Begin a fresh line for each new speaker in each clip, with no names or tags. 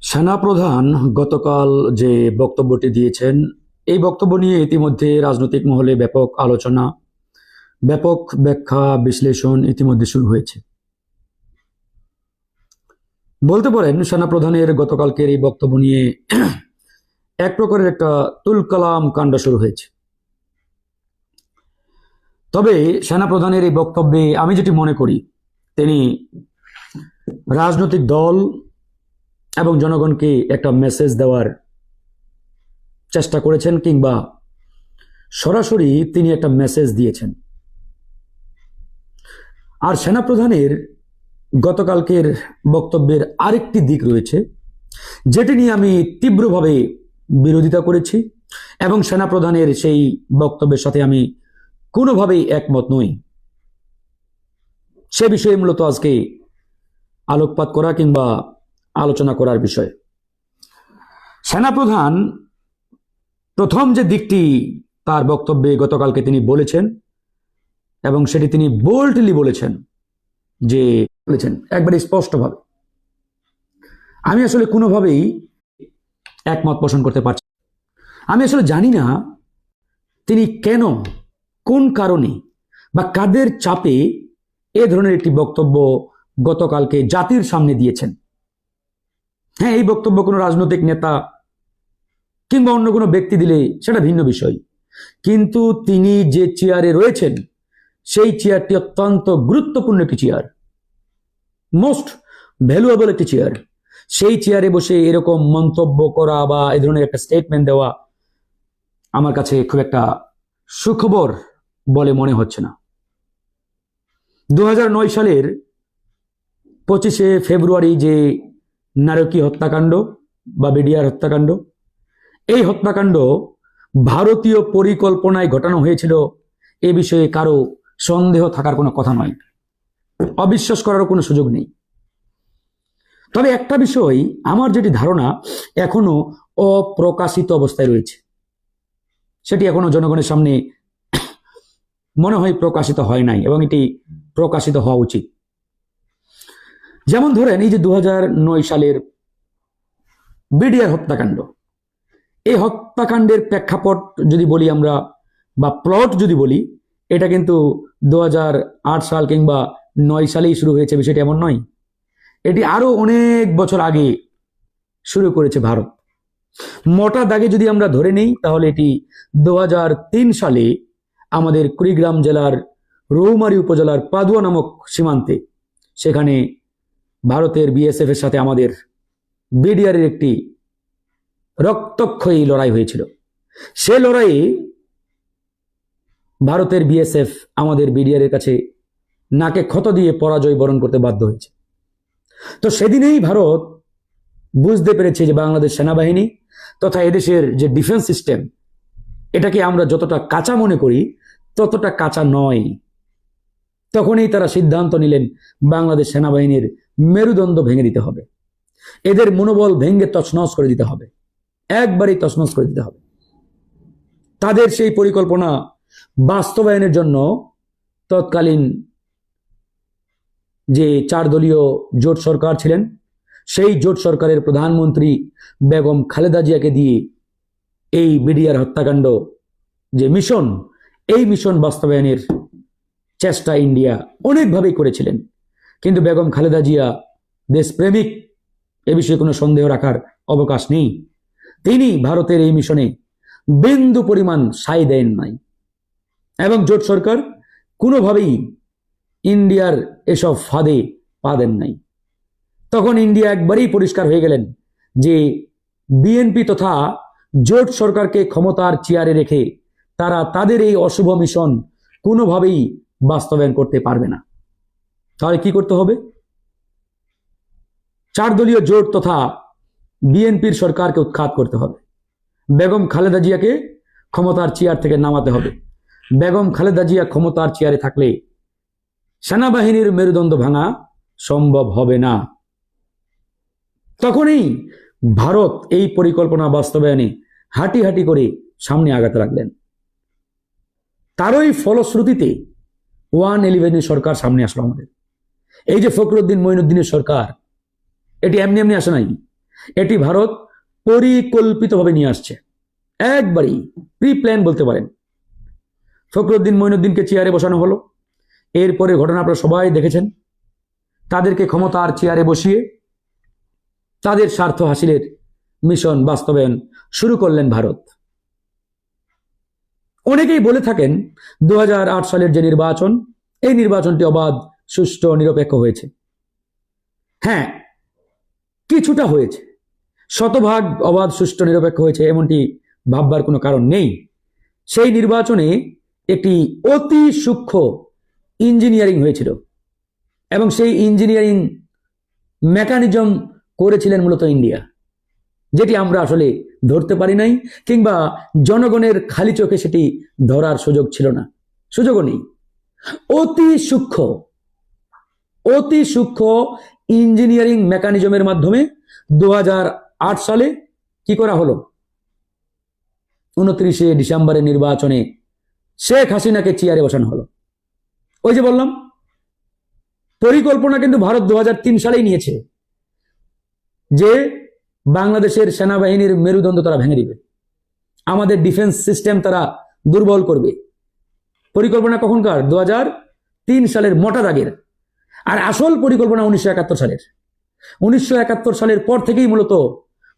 সেনাপ্রধান গতকাল যে বক্তব্যটি দিয়েছেন, এই বক্তব্য নিয়ে ইতিমধ্যে রাজনৈতিক মহলে ব্যাপক আলোচনা, ব্যাপক ব্যাখ্যা, বিশ্লেষণ ইতিমধ্যে শুরু হয়েছে। বলতে পারেন সেনাপ্রধানের গতকালকের এই বক্তব্য নিয়ে এক প্রকারের একটা তুলকালাম কাণ্ড শুরু হয়েছে। তবে সেনাপ্রধানের এই বক্তব্যে আমি যেটি মনে করি, তিনি রাজনৈতিক দল এবং জনগণকে একটা মেসেজ দেওয়ার চেষ্টা করেছেন, কিংবা সরাসরি তিনি একটা মেসেজ দিয়েছেন। আর সেনাপ্রধানের গতকালকের বক্তব্যের আরেকটি দিক রয়েছে, যেটি নিয়ে আমি তীব্রভাবে বিরোধিতা করেছি এবং সেনাপ্রধানের সেই বক্তব্যের সাথে আমি কোনোভাবেই একমত নই। সে বিষয়ে মূলত আজকে আলোকপাত করা কিংবা আলোচনা করার বিষয়। সেনাপ্রধান প্রথম যে দিকটি তার বক্তব্যে গতকালকে তিনি বলেছেন, এবং সেটি তিনি বোল্ডলি বলেছেন, যে বলেছেন একবারে স্পষ্টভাবে, আমি আসলে কোনোভাবেই একমত পোষণ করতে পারছি। আমি আসলে জানি না তিনি কেন, কোন কারণে বা কাদের চাপে এ ধরনের একটি বক্তব্য গতকালকে জাতির সামনে দিয়েছেন। হ্যাঁ, এই বক্তব্য কোনো রাজনৈতিক নেতা কিংবা অন্য কোনো ব্যক্তি দিলে সেটা ভিন্ন বিষয়, কিন্তু তিনি যে চেয়ারে রয়েছেন সেই চেয়ারটি অত্যন্ত গুরুত্বপূর্ণ একটি চেয়ার, মোস্ট ভ্যালুয়েবল একটি চেয়ার। সেই চেয়ারে বসে এরকম মন্তব্য করা বা এই ধরনের একটা স্টেটমেন্ট দেওয়া আমার কাছে খুব একটা সুখবর বলে মনে হচ্ছে না। 2009 সালের 25শে ফেব্রুয়ারি যে নারকী হত্যাকাণ্ড বা বিডিআর হত্যাকাণ্ড, এই হত্যাকাণ্ড ভারতীয় পরিকল্পনায় ঘটানো হয়েছিল, এ বিষয়ে কারো সন্দেহ থাকার কোনো কথা নয়, অবিশ্বাস করারও কোনো সুযোগ নেই। তবে একটা বিষয়, আমার যেটি ধারণা এখনো অপ্রকাশিত অবস্থায় রয়েছে, সেটি এখনো জনগণের সামনে মনে হয় প্রকাশিত হয় নাই, এবং এটি প্রকাশিত হওয়া উচিত। যেমন ধরেন, এই যে 2009 সালের বিডিআর হত্যাকাণ্ড, এই হত্যাকাণ্ডের প্রেক্ষাপট যদি বলি আমরা, বা প্লট যদি বলি, এটা কিন্তু 2008 সাল কিংবা 9 সালেই শুরু হয়েছে, বিষয়টি এমন নয়। এটি আরো অনেক বছর আগে শুরু করেছে ভারত। মোটা দাগে যদি আমরা ধরে নেই, তাহলে এটি 2003 সালে আমাদের কুড়িগ্রাম জেলার রৌমারী উপজেলার পাদুয়া নামক সীমান্তে, সেখানে ভারতের বিএসএফ এর সাথে আমাদের বিডিআর এর একটি রক্তক্ষয়ী লড়াই হয়েছিল। সে লড়াইয়ে ভারতের বিএসএফ আমাদের বিডিআর এর কাছে নাকে ক্ষত দিয়ে পরাজয় বরণ করতে বাধ্য হয়েছে। তো সেদিনেই ভারত বুঝতে পেরেছে যে বাংলাদেশ সেনাবাহিনী তথা এদেশের যে ডিফেন্স সিস্টেম, এটাকে আমরা যতটা কাঁচা মনে করি ততটা কাঁচা নয়। তখনই তারা সিদ্ধান্ত নিলেন বাংলাদেশ সেনাবাহিনীর মেরুদণ্ড ভেঙে দিতে হবে, এদের মনোবল ভেঙে তছনছ করে দিতে হবে, একবারেই তছনছ করে দিতে হবে। তাদের সেই পরিকল্পনা বাস্তবায়নের জন্য তৎকালীন যে 4 দলীয় জোট সরকার ছিলেন, সেই জোট সরকারের প্রধানমন্ত্রী বেগম খালেদা জিয়াকে দিয়ে এই বিডিআর হত্যাকাণ্ড যে মিশন, এই মিশন বাস্তবায়নের চেষ্টা ইন্ডিয়া অনেকভাবেই করেছিলেন। কিন্তু বেগম খালেদা জিয়া দেশপ্রেমিক, এ বিষয়ে কোনো সন্দেহ রাখার অবকাশ নেই। তিনি ভারতের এই মিশনে বিন্দু পরিমাণ সায় দেন নাই, এবং জোট সরকার কোনোভাবেই ইন্ডিয়ার এসব ফাঁদে পা দেন নাই। তখন ইন্ডিয়া একবারেই পরিষ্কার হয়ে গেলেন যে বিএনপি তথা জোট সরকারকে ক্ষমতার চেয়ারে রেখে তারা তাদের এই অশুভ মিশন কোনোভাবেই বাস্তবায়ন করতে পারবে না। তাহলে কি করতে হবে? 4 দলীয় জোট তথা বিএনপির সরকারকে উৎখাত করতে হবে, বেগম খালেদা জিয়াকে ক্ষমতার চেয়ার থেকে নামাতে হবে। বেগম খালেদা জিয়া ক্ষমতার চেয়ারে থাকলে সেনাবাহিনীর মেরুদণ্ড ভাঙা সম্ভব হবে না। তখনই ভারত এই পরিকল্পনা বাস্তবায়নে হাঁটি হাঁটি করে সামনে আগাতে লাগলেন। তারই ফলশ্রুতিতে 111 সরকার সামনে আসলো আমাদের। এই যে ফখরুদ্দিন মঈনুদ্দিনের সরকার, এটি এমনি এমনি আসে নাই। এটি ভারত পরিকল্পিতভাবে নিয়ে আসছে, একবারই প্রি প্ল্যান বলতে পারেন। ফখরুদ্দিন মঈনুদ্দিনকে চেয়ারে বসানো হলো, এরপরে ঘটনা আপনারা সবাই দেখেছেন। তাদেরকে ক্ষমতার চেয়ারে বসিয়ে তাদের স্বার্থ হাসিলের মিশন বাস্তবায়ন শুরু করলেন ভারত। অনেকেই বলে থাকেন 2008 সালের যে নির্বাচন, এই নির্বাচনটি অবাধ, সুষ্ঠু, নিরপেক্ষ হয়েছে। হ্যাঁ, কিছুটা হয়েছে, শতভাগ অবাধ, সুষ্ঠু, নিরপেক্ষ হয়েছে এমনটি ভাববার কোনো কারণ নেই। সেই নির্বাচনে একটি অতি সূক্ষ্ম ইঞ্জিনিয়ারিং হয়েছিল এবং সেই ইঞ্জিনিয়ারিং মেকানিজম করেছিলেন মূলত ইন্ডিয়া, যেটি আমরা আসলে ধরতে পারি নাই, কিংবা জনগণের খালি চোখে সেটি ধরার সুযোগ ছিল না, সুযোগও নেই। অতি সূক্ষ্ম ইঞ্জিনিয়ারিং মেকানিজমের মাধ্যমে 2008 সালে কি করা হলো? 29শে ডিসেম্বরের নির্বাচনে শেখ হাসিনাকে চেয়ারে বসানো হলো। ওই যে বললাম, পরিকল্পনা কিন্তু ভারত 2003 সালেই নিয়েছে যে বাংলাদেশের সেনাবাহিনীর মেরুদণ্ড তারা ভেঙে দিবে, আমাদের ডিফেন্স সিস্টেম তারা দুর্বল করবে। পরিকল্পনা কখনকার? 2003 সালের, মোটা দাগের। আর আসল পরিকল্পনা 1971 সালের। 1971 সালের পর থেকেই মূলত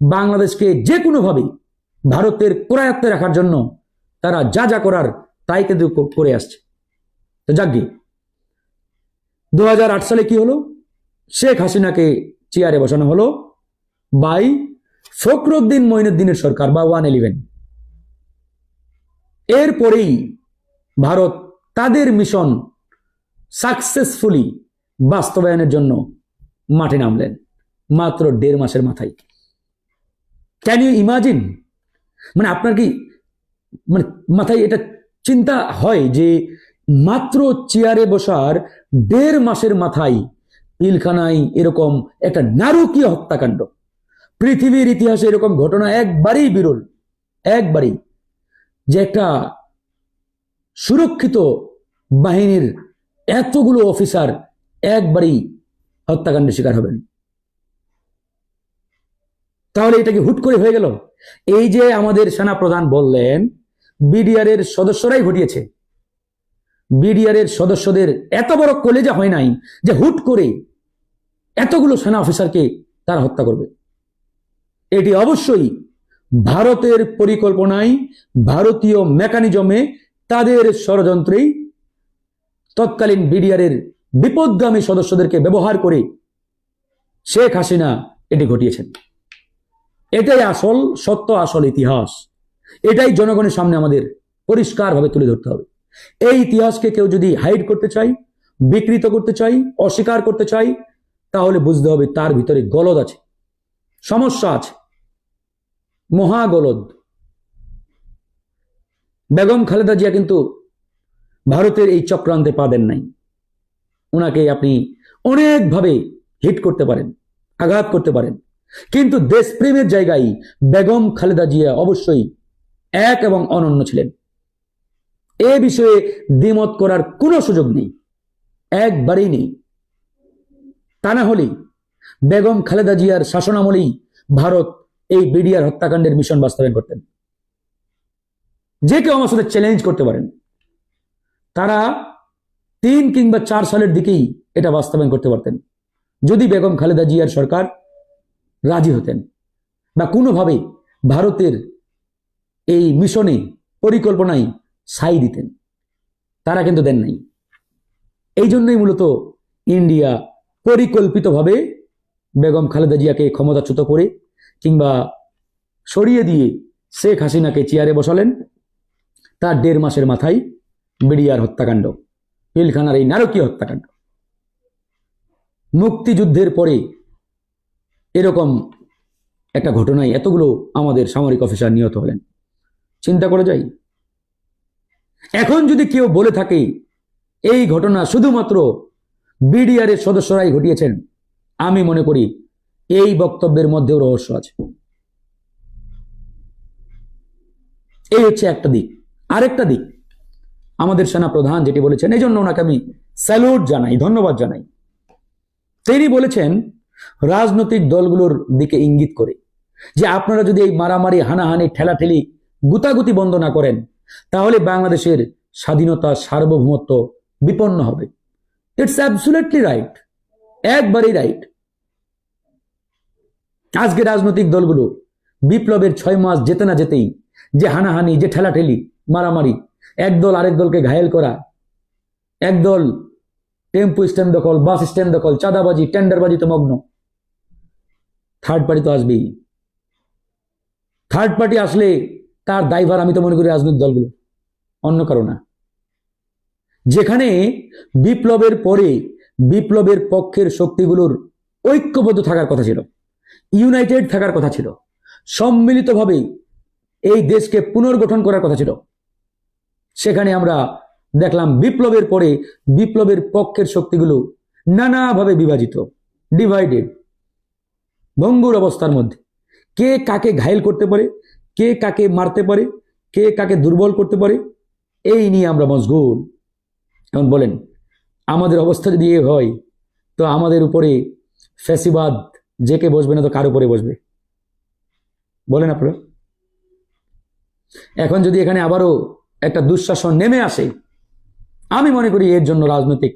বাংলাদেশকে যে কোনোভাবে ভারতের করায়ত্তে রাখার জন্য তারা যা যা করার তাই কিন্তু করে আসছে। তো যাকগে, 2008 সালে কি হলো? শেখ হাসিনাকে চেয়ারে বসানো হলো বাই ফখরুদ্দিন মঈনুদ্দিনের সরকার বা 111। এরপরেই ভারত তাদের মিশন সাকসেসফুলি বাস্তবায়নের জন্য মাঠে নামলেন মাত্র 1.5 মাসের মাথায়। Can you imagine? মানে আপনার কি মানে মাথায় এটা চিন্তা হয় যে মাত্র চেয়ারে বসার 1.5 মাসের মাথায় পিলখানায় এরকম একটা নারকীয় হত্যাকাণ্ড? পৃথিবীর ইতিহাসে এরকম ঘটনা একবারই বিরল, একবারই, যে একটা সুরক্ষিত বাহিনীর এতগুলো অফিসার একবারই হত্যাকাণ্ডের শিকার হবেন। তাহলে এটা কি হুট করে হয়ে গেল? এই যে আমাদের সেনাপ্রধান বললেন বিডিআর এর সদস্যরাই ঘটিয়েছে। বিডিআর এর সদস্যদের এত বড় কলেজা হয় নাই যে হুট করে এতগুলো সেনা অফিসারকে তারা হত্যা করবে। এটি অবশ্যই ভারতের পরিকল্পনায়, ভারতীয় মেকানিজমে, তাদের ষড়যন্ত্রেই তৎকালীন বিডিআর এর বিপদগামী সদস্যদেরকে ব্যবহার করে শেখ হাসিনা এটি ঘটিয়েছেন। এটাই আসল সত্য, আসল ইতিহাস। এটাই জনগণের সামনে আমাদের পরিষ্কারভাবে তুলে ধরতে হবে। এই ইতিহাসকে কেউ যদি হাইড করতে চাই, বিকৃত করতে চাই, অস্বীকার করতে চাই, তাহলে বুঝতে হবে তার ভিতরে গলদ আছে, সমস্যা আছে, মহাগলদ। বেগম খালেদা জিয়া কিন্তু ভারতের এই চক্রান্তে পা দেন নাই। ওনাকে আপনি অনেকভাবে হিট করতে পারেন, আঘাত করতে পারেন, কিন্তু দেশপ্রেমের জায়গায় বেগম খালেদা জিয়া অবশ্যই এক এবং অনন্য ছিলেন। এ বিষয়ে দ্বিমত করার কোনো সুযোগ নেই, একবারেই নেই। তা না হলে বেগম খালেদা জিয়ার শাসনামলেই ভারত এই বিডিআর হত্যাকাণ্ডের মিশন বাস্তবায়ন করতেন। যে কেউ আমার সাথে চ্যালেঞ্জ করতে পারেন, তারা 3 কিংবা 4 সালের দিকেই এটা বাস্তবায়ন করতে পারতেন যদি বেগম খালেদা জিয়ার সরকার রাজি হতেন বা কোনোভাবে ভারতের এই মিশনে, পরিকল্পনায় সাই দিতেন। তারা কিন্তু দেন নাই। এই জন্যই মূলত ইন্ডিয়া পরিকল্পিতভাবে বেগম খালেদা জিয়াকে ক্ষমতাচ্যুত করে কিংবা সরিয়ে দিয়ে শেখ হাসিনাকে চেয়ারে বসালেন। তার 1.5 মাসের মাথায় বিডিআর হত্যাকাণ্ড, পিলখানার এই নারকীয় হত্যাকাণ্ড। মুক্তিযুদ্ধের পরে এরকম একটা ঘটনায় এতগুলো আমাদের সামরিক অফিসার নিহত হলেন, চিন্তা করে যাই। এখন যদি কেউ বলে থাকে এই ঘটনা শুধুমাত্র বিডিআর এর সদস্যরাই ঘটিয়েছেন, আমি মনে করি এই বক্তব্যের মধ্যেও রহস্য আছে। এই হচ্ছে একটা দিক। আরেকটা দিক, আমাদের সেনা প্রধান যেটি বলেছেন, এই জন্য ওনাকে আমি স্যালুট জানাই, ধন্যবাদ জানাই। তিনি বলেছেন রাজনৈতিক দলগুলোর দিকে ইঙ্গিত করে যে আপনারা যদি এই মারামারি, হানাহানি, ঠেলাঠেলি, গুতাগুতি বন্ধ না করেন তাহলে বাংলাদেশের স্বাধীনতা, সার্বভৌমত্ব বিপন্ন হবে। ইটস অ্যাবসলিউটলি রাইট, একবারই রাইট। আজকে রাজনৈতিক দলগুলো বিপ্লবের 6 মাস যেতে না যেতেই যে হানাহানি, যে ঠেলাঠেলি, মারামারি, একদল আরেক দলকে ঘায়েল করা, একদল টেম্পো স্ট্যান্ড দখল, বাস স্ট্যান্ড দখল, চাঁদাবাজি, টেন্ডারবাজিতে মগ্ন। থার্ড পার্টি তো আসবেই। থার্ড পার্টি আসলে তার দায়ভার আমি তো মনে করি রাজনৈতিক দলগুলো, অন্য কারো না। যেখানে বিপ্লবের পরে বিপ্লবের পক্ষের শক্তিগুলোর ঐক্যবদ্ধ থাকার কথা ছিল, ইউনাইটেড থাকার কথা ছিল, সম্মিলিতভাবে এই দেশকে পুনর্গঠন করার কথা ছিল, সেখানে আমরা দেখলাম বিপ্লবের পরে বিপ্লবের পক্ষের শক্তিগুলো নানাভাবে বিভাজিত, ডিভাইডেড, ভঙ্গুর অবস্থার মধ্যে। কে কাকে ঘায়েল করতে পারে, কে কাকে মারতে পারে, কে কাকে দুর্বল করতে পারে, এই নিয়ে আমরা মশগুল। এখন বলেন, আমাদের অবস্থা যদি এ হয় তো আমাদের উপরে ফ্যাসিবাদ যে কে বসবে না তো কার উপরে বসবে বলেন আপনারা? এখন যদি এখানে আবারও একটা দুঃশাসন নেমে আসে, আমি মনে করি এর জন্য রাজনৈতিক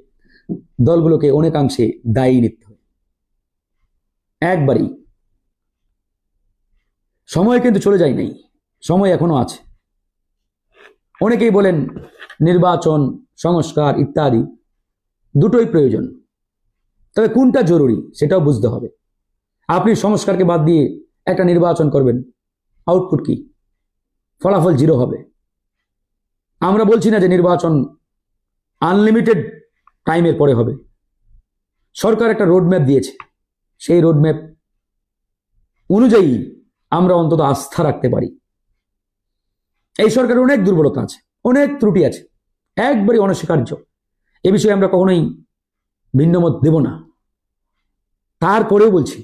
দলগুলোকে অনেকাংশে দায়ী নিতে হবে, একবারই। সময় কিন্তু চলে যায় নাই, সময় এখনো আছে। অনেকেই বলেন নির্বাচন, সংস্কার ইত্যাদি দুটোই প্রয়োজন, তবে কোনটা জরুরি সেটাও বুঝতে হবে। আপনি সংস্কারকে বাদ দিয়ে একটা নির্বাচন করবেন, আউটপুট কি? ফলাফল জিরো হবে। আমরা বলছি না যে নির্বাচন আনলিমিটেড টাইমের পরে হবে। সরকার একটা রোডম্যাপ দিয়েছে, সেই রোডম্যাপ অনুযায়ী আমরা অন্তত আস্থা রাখতে পারি। এই সরকারের অনেক দুর্বলতা আছে, অনেক ত্রুটি আছে, একবারই অনস্বীকার্য। এ বিষয়ে আমরা কখনোই ভিন্নমত দেব না। তারপরেও বলছি,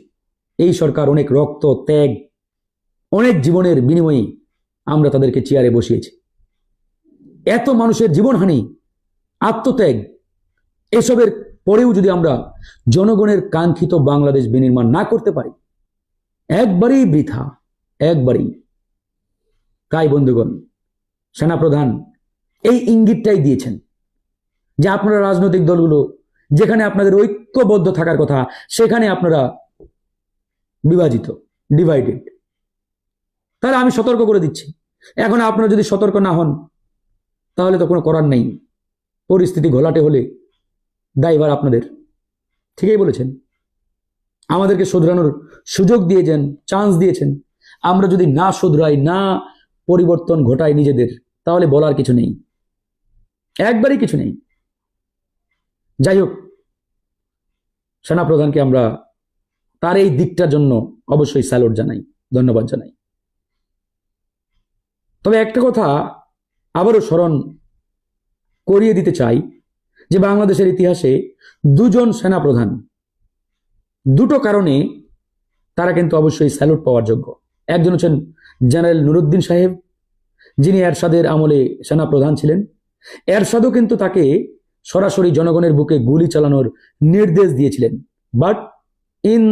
এই সরকার অনেক রক্ত, ত্যাগ, অনেক জীবনের বিনিময়ে আমরা তাদেরকে চেয়ারে বসিয়েছি। এত মানুষের জীবনহানি, আত্মত্যাগ, এসবের পরেও যদি আমরা জনগণের কাঙ্ক্ষিত বাংলাদেশ বিনির্মাণ না করতে পারি, একবারেই বৃথা, একবারেই। তাই বন্ধুগণ, সেনাপ্রধান এই ইঙ্গিতটাই দিয়েছেন যে আপনারা রাজনৈতিক দলগুলো যেখানে আপনাদের ঐক্যবদ্ধ থাকার কথা সেখানে আপনারা বিভাজিত, ডিভাইডেড। তাহলে আমি সতর্ক করে দিচ্ছি, এখন আপনারা যদি সতর্ক না হন তাহলে তো কোনো করার নেই। পরিস্থিতি ঘোলাটে হলে দায়ভার আপনাদের। ঠিকই বলেছেন, আমাদেরকে শুধরানোর সুযোগ দিয়েছেন, চান্স দিয়েছেন। আমরা যদি না শুধরাই, না পরিবর্তন ঘটাই নিজেদের, তাহলে বলার কিছু নেই, একবারই কিছু নেই। যাই হোক, সেনাপ্রধানকে আমরা তার এই দিকটার জন্য অবশ্যই স্যালুট জানাই, ধন্যবাদ জানাই। তবে একটা কথা আবারও স্মরণ করিয়ে দিতে চাই যে বাংলাদেশের ইতিহাসে দুজন সেনাপ্রধান, দুটো কারণে তারা কিন্তু অবশ্যই স্যালুট পাওয়ার যোগ্য। একজন হচ্ছেন জেনারেল নুরুদ্দিন সাহেব, যিনি এরশাদের আমলে সেনাপ্রধান ছিলেন। এরশাদও কিন্তু তাকে সরাসরি জনগণের বুকে গুলি চালানোর নির্দেশ দিয়েছিলেন, বাট ইন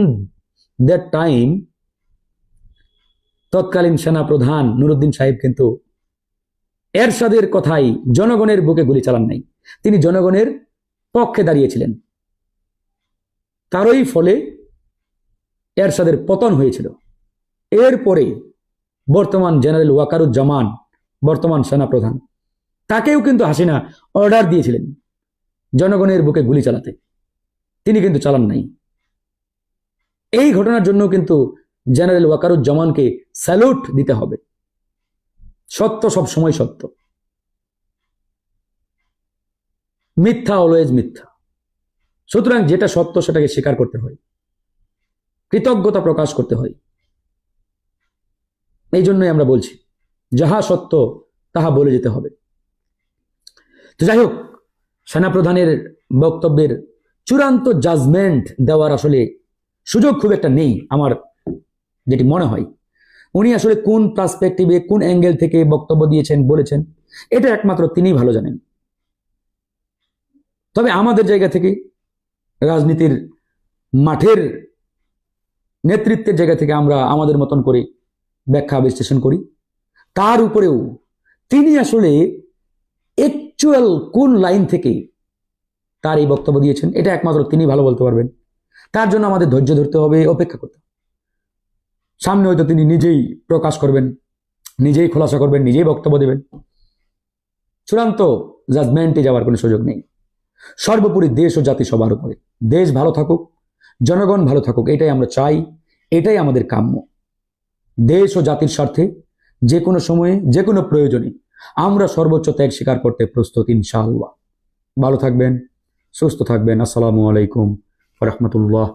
দ্যাট টাইম তৎকালীন সেনাপ্রধান নুরুদ্দিন সাহেব কিন্তু এরশাদের কথাই জনগণের বুকে গুলি চালান নাই, তিনি জনগণের পক্ষে দাঁড়িয়েছিলেন। তারই ফলে এরশাদের পতন হয়েছিল। এরপরে বর্তমান জেনারেল ওয়াকারুজ্জামান, বর্তমান সেনাপ্রধান, তাকেও কিন্তু হাসিনা অর্ডার দিয়েছিলেন জনগণের বুকে গুলি চালাতে, তিনি কিন্তু চালান নাই। এই ঘটনার জন্য কিন্তু জেনারেল ওয়াকারুজ্জামানকে স্যালুট দিতে হবে। সত্য সব সময় সত্য, মিথ্যা অলওয়েজ মিথ্যা। সুতরাং যেটা সত্য সেটাকে স্বীকার করতে হয়, কৃতজ্ঞতা প্রকাশ করতে হয়। এই জন্যই আমরা বলছি, যাহা সত্য তাহা বলে যেতে হবে। তো যাই হোক, সেনাপ্রধানের বক্তব্যের চূড়ান্ত জাজমেন্ট দেওয়ার আসলে সুযোগ খুব একটা নেই আমার যেটি মনে হয়। উনি আসলে কোন পার্সপেক্টিভে, কোন অ্যাঙ্গেল থেকে বক্তব্য দিয়েছেন, বলেছেন, এটা একমাত্র তিনিই ভালো জানেন। তবে আমাদের জায়গা থেকে, রাজনীতির মাঠের নেতৃত্বের জায়গা থেকে আমরা আমাদের মতন করে ব্যাখ্যা বিশ্লেষণ করি। তার উপরেও তিনি আসলে অ্যাকচুয়াল কোন লাইন থেকে তার এই বক্তব্য দিয়েছেন এটা একমাত্র তিনি ভালো বলতে পারবেন। তার জন্য আমাদের ধৈর্য ধরতে হবে, অপেক্ষা করতে হবে। সামনে হয়তো তিনি নিজেই প্রকাশ করবেন, নিজেই খোলাসা করবেন, নিজেই বক্তব্য দেবেন। চূড়ান্ত জাজমেন্টে যাওয়ার কোনো সুযোগ নেই। সর্বোপরি দেশ ও জাতি সবার উপরে। দেশ ভালো থাকুক, জনগণ ভালো থাকুক, এটাই আমরা চাই, এটাই আমাদের কাম্য। দেশ ও জাতির স্বার্থে যে কোনো সময়ে যে কোনো প্রয়োজনে আমরা সর্বোচ্চ ত্যাগ স্বীকার করতে প্রস্তুত ইনশাআল্লাহ। ভালো থাকবেন, সুস্থ থাকবেন। আসসালামু আলাইকুম ওয়া রাহমাতুল্লাহ।